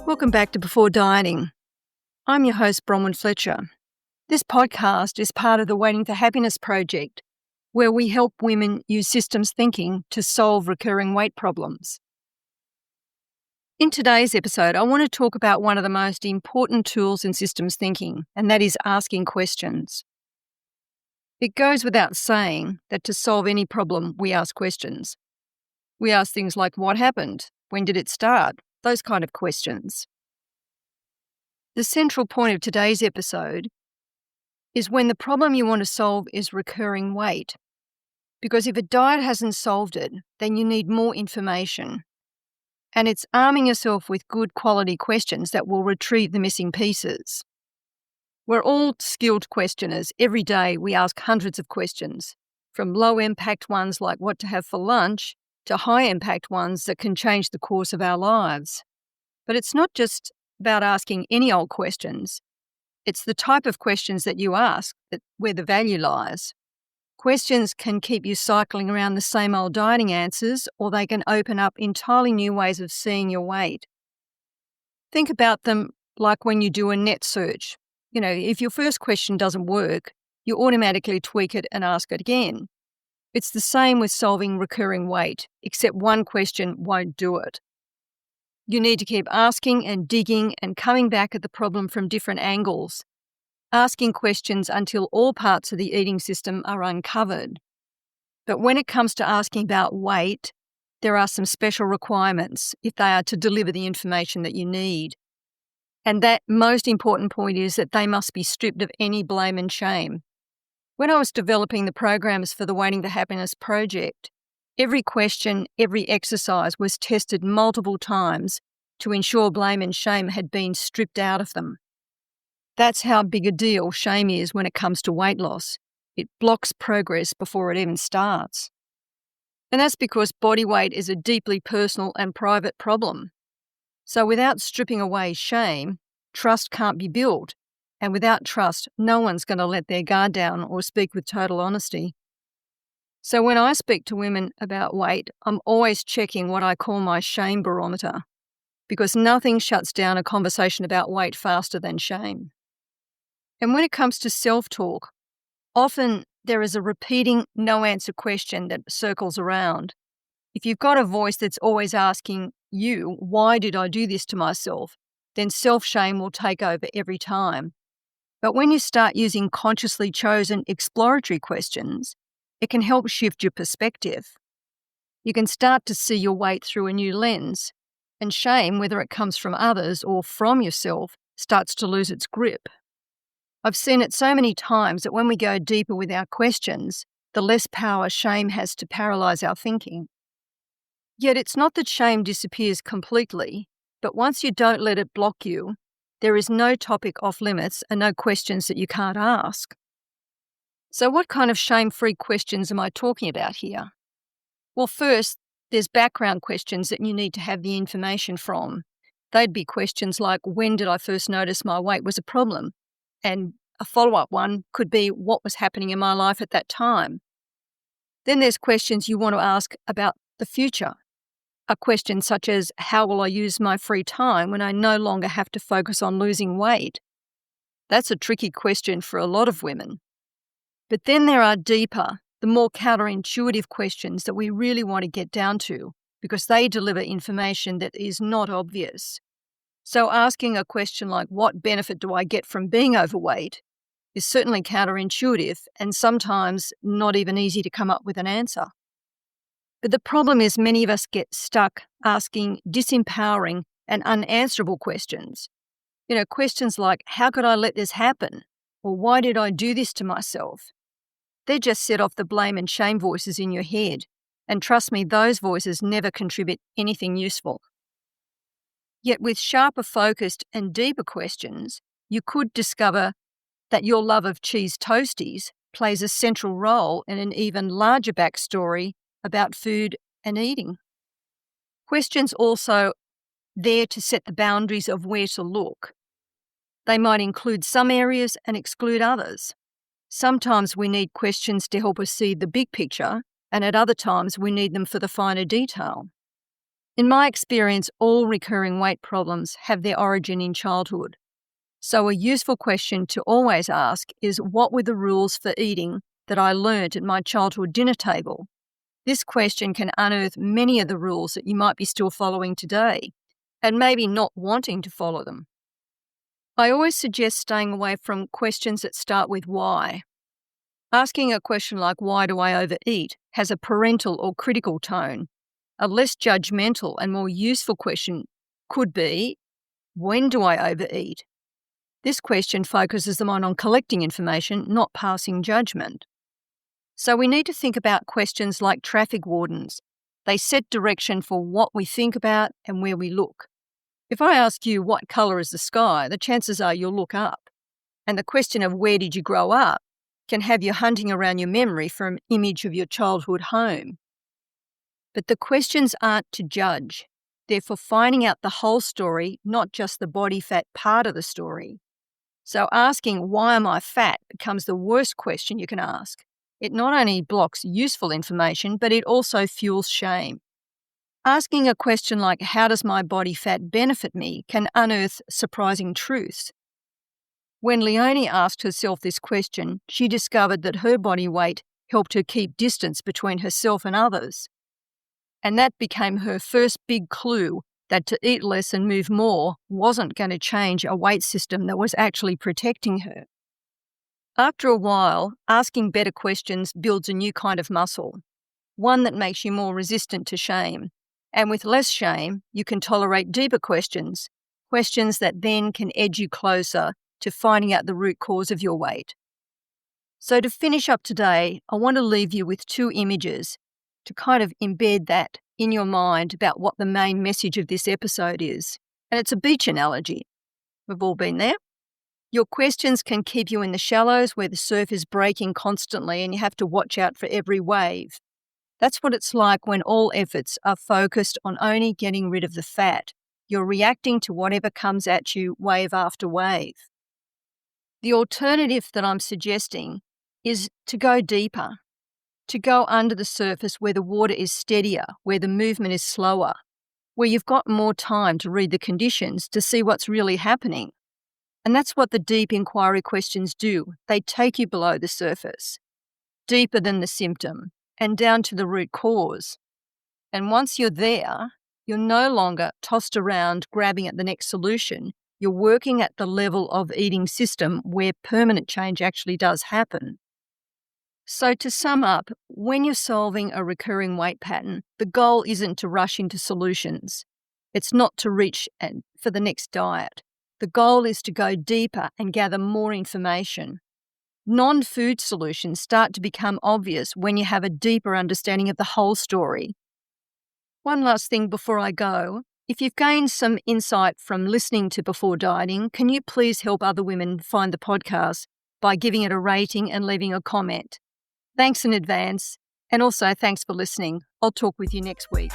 Welcome back to Before Dieting. I'm your host, Bronwyn Fletcher. This podcast is part of the Waiting for Happiness project, where we help women use systems thinking to solve recurring weight problems. In today's episode, I want to talk about one of the most important tools in systems thinking, and that is asking questions. It goes without saying that to solve any problem, we ask questions. We ask things like, what happened? When did it start? Those kind of questions. The central point of today's episode is when the problem you want to solve is recurring weight. Because if a diet hasn't solved it, then you need more information. And it's arming yourself with good quality questions that will retrieve the missing pieces. We're all skilled questioners. Every day we ask hundreds of questions, from low-impact ones like what to have for lunch to high-impact ones that can change the course of our lives. But it's not just about asking any old questions. It's the type of questions that you ask where the value lies. Questions can keep you cycling around the same old dieting answers, or they can open up entirely new ways of seeing your weight. Think about them like when you do a net search. If your first question doesn't work, you automatically tweak it and ask it again. It's the same with solving recurring weight, except one question won't do it. You need to keep asking and digging and coming back at the problem from different angles, asking questions until all parts of the eating system are uncovered. But when it comes to asking about weight, there are some special requirements if they are to deliver the information that you need. And that most important point is that they must be stripped of any blame and shame. When I was developing the programs for the Waiting for Happiness project, every question, every exercise was tested multiple times to ensure blame and shame had been stripped out of them. That's how big a deal shame is when it comes to weight loss. It blocks progress before it even starts. And that's because body weight is a deeply personal and private problem. So without stripping away shame, trust can't be built. And without trust, no one's going to let their guard down or speak with total honesty. So when I speak to women about weight, I'm always checking what I call my shame barometer, because nothing shuts down a conversation about weight faster than shame. And when it comes to self-talk, often there is a repeating no-answer question that circles around. If you've got a voice that's always asking you, why did I do this to myself, then self-shame will take over every time. But when you start using consciously chosen exploratory questions, it can help shift your perspective. You can start to see your weight through a new lens, and shame, whether it comes from others or from yourself, starts to lose its grip. I've seen it so many times that when we go deeper with our questions, the less power shame has to paralyze our thinking. Yet it's not that shame disappears completely, but once you don't let it block you, there is no topic off limits and no questions that you can't ask. So what kind of shame-free questions am I talking about here? Well, first, there's background questions that you need to have the information from. They'd be questions like, when did I first notice my weight was a problem? And a follow-up one could be, what was happening in my life at that time? Then there's questions you want to ask about the future. A question such as, how will I use my free time when I no longer have to focus on losing weight? That's a tricky question for a lot of women. But then there are deeper, the more counterintuitive questions that we really want to get down to, because they deliver information that is not obvious. So asking a question like, what benefit do I get from being overweight, is certainly counterintuitive and sometimes not even easy to come up with an answer. But the problem is many of us get stuck asking disempowering and unanswerable questions. Questions like, how could I let this happen? Or why did I do this to myself? They just set off the blame and shame voices in your head. And trust me, those voices never contribute anything useful. Yet with sharper focused and deeper questions, you could discover that your love of cheese toasties plays a central role in an even larger backstory about food and eating. Questions also there to set the boundaries of where to look. They might include some areas and exclude others. Sometimes we need questions to help us see the big picture, and at other times we need them for the finer detail. In my experience, all recurring weight problems have their origin in childhood. So a useful question to always ask is, what were the rules for eating that I learnt at my childhood dinner table? This question can unearth many of the rules that you might be still following today, and maybe not wanting to follow them. I always suggest staying away from questions that start with why. Asking a question like, why do I overeat, has a parental or critical tone. A less judgmental and more useful question could be, when do I overeat? This question focuses the mind on collecting information, not passing judgment. So we need to think about questions like traffic wardens. They set direction for what we think about and where we look. If I ask you what colour is the sky, the chances are you'll look up. And the question of where did you grow up can have you hunting around your memory for an image of your childhood home. But the questions aren't to judge. They're for finding out the whole story, not just the body fat part of the story. So asking, why am I fat, becomes the worst question you can ask. It not only blocks useful information, but it also fuels shame. Asking a question like, how does my body fat benefit me, can unearth surprising truths. When Leonie asked herself this question, she discovered that her body weight helped her keep distance between herself and others. And that became her first big clue that to eat less and move more wasn't going to change a weight system that was actually protecting her. After a while, asking better questions builds a new kind of muscle, one that makes you more resistant to shame. And with less shame, you can tolerate deeper questions, questions that then can edge you closer to finding out the root cause of your weight. So to finish up today, I want to leave you with two images to kind of embed that in your mind about what the main message of this episode is. And it's a beach analogy. We've all been there. Your questions can keep you in the shallows where the surf is breaking constantly and you have to watch out for every wave. That's what it's like when all efforts are focused on only getting rid of the fat. You're reacting to whatever comes at you wave after wave. The alternative that I'm suggesting is to go deeper, to go under the surface where the water is steadier, where the movement is slower, where you've got more time to read the conditions to see what's really happening. And that's what the deep inquiry questions do. They take you below the surface, deeper than the symptom, and down to the root cause. And once you're there, you're no longer tossed around grabbing at the next solution. You're working at the level of eating system where permanent change actually does happen. So to sum up, when you're solving a recurring weight pattern, the goal isn't to rush into solutions. It's not to reach for the next diet. The goal is to go deeper and gather more information. Non-food solutions start to become obvious when you have a deeper understanding of the whole story. One last thing before I go. If you've gained some insight from listening to Before Dieting, can you please help other women find the podcast by giving it a rating and leaving a comment? Thanks in advance, and also thanks for listening. I'll talk with you next week.